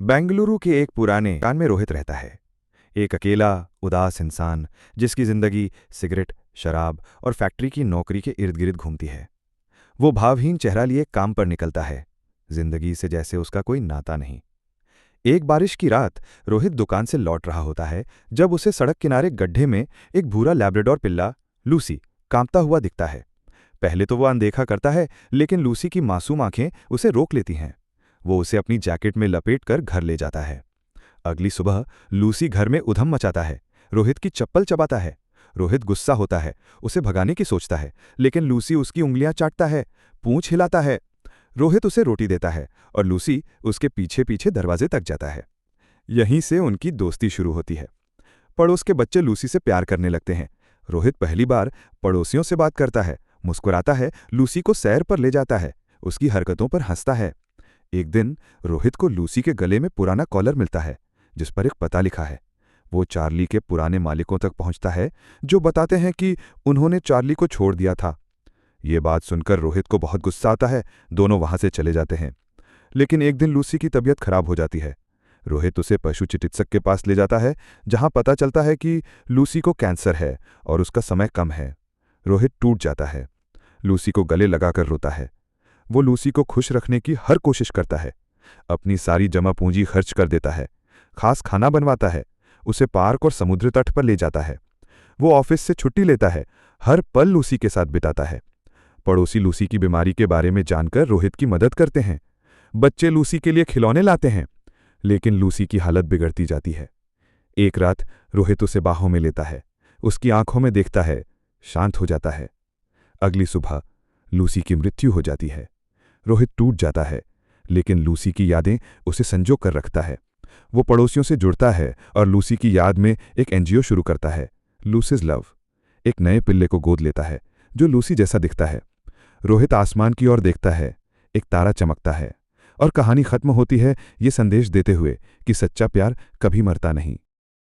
बेंगलुरु के एक पुराने मकान में रोहित रहता है। एक अकेला, उदास इंसान जिसकी जिंदगी सिगरेट, शराब और फैक्ट्री की नौकरी के इर्द गिर्द घूमती है। वो भावहीन चेहरा लिए काम पर निकलता है, जिंदगी से जैसे उसका कोई नाता नहीं। एक बारिश की रात रोहित दुकान से लौट रहा होता है जब उसे सड़क किनारे गड्ढे में एक भूरा लैब्राडोर पिल्ला लूसी कांपता हुआ दिखता है। पहले तो वो अनदेखा करता है, लेकिन लूसी की मासूम आंखें उसे रोक लेती हैं। वो उसे अपनी जैकेट में लपेट कर घर ले जाता है। अगली सुबह लूसी घर में उधम मचाता है, रोहित की चप्पल चबाता है। रोहित गुस्सा होता है, उसे भगाने की सोचता है, लेकिन लूसी उसकी उंगलियां चाटता है, पूंछ हिलाता है। रोहित उसे रोटी देता है और लूसी उसके पीछे पीछे दरवाजे तक जाता है। यहीं से उनकी दोस्ती शुरू होती है। पड़ोस के बच्चे लूसी से प्यार करने लगते हैं। रोहित पहली बार पड़ोसियों से बात करता है, मुस्कुराता है, लूसी को सैर पर ले जाता है, उसकी हरकतों पर हंसता है। एक दिन रोहित को लूसी के गले में पुराना कॉलर मिलता है जिस पर एक पता लिखा है। वो चार्ली के पुराने मालिकों तक पहुंचता है, जो बताते हैं कि उन्होंने चार्ली को छोड़ दिया था। ये बात सुनकर रोहित को बहुत गुस्सा आता है। दोनों वहां से चले जाते हैं। लेकिन एक दिन लूसी की तबीयत खराब हो जाती है। रोहित उसे पशु चिकित्सक के पास ले जाता है, जहां पता चलता है कि लूसी को कैंसर है और उसका समय कम है। रोहित टूट जाता है, लूसी को गले लगाकर रोता है। वो लूसी को खुश रखने की हर कोशिश करता है, अपनी सारी जमा पूंजी खर्च कर देता है, खास खाना बनवाता है, उसे पार्क और समुद्र तट पर ले जाता है। वो ऑफिस से छुट्टी लेता है, हर पल लूसी के साथ बिताता है। पड़ोसी लूसी की बीमारी के बारे में जानकर रोहित की मदद करते हैं। बच्चे लूसी के लिए खिलौने लाते हैं, लेकिन लूसी की हालत बिगड़ती जाती है। एक रात रोहित उसे बाहों में लेता है, उसकी आंखों में देखता है, शांत हो जाता है। अगली सुबह लूसी की मृत्यु हो जाती है। रोहित टूट जाता है, लेकिन लूसी की यादें उसे संजो कर रखता है। वो पड़ोसियों से जुड़ता है और लूसी की याद में एक एनजीओ शुरू करता है, लूसीज लव। एक नए पिल्ले को गोद लेता है जो लूसी जैसा दिखता है। रोहित आसमान की ओर देखता है, एक तारा चमकता है और कहानी खत्म होती है ये संदेश देते हुए कि सच्चा प्यार कभी मरता नहीं।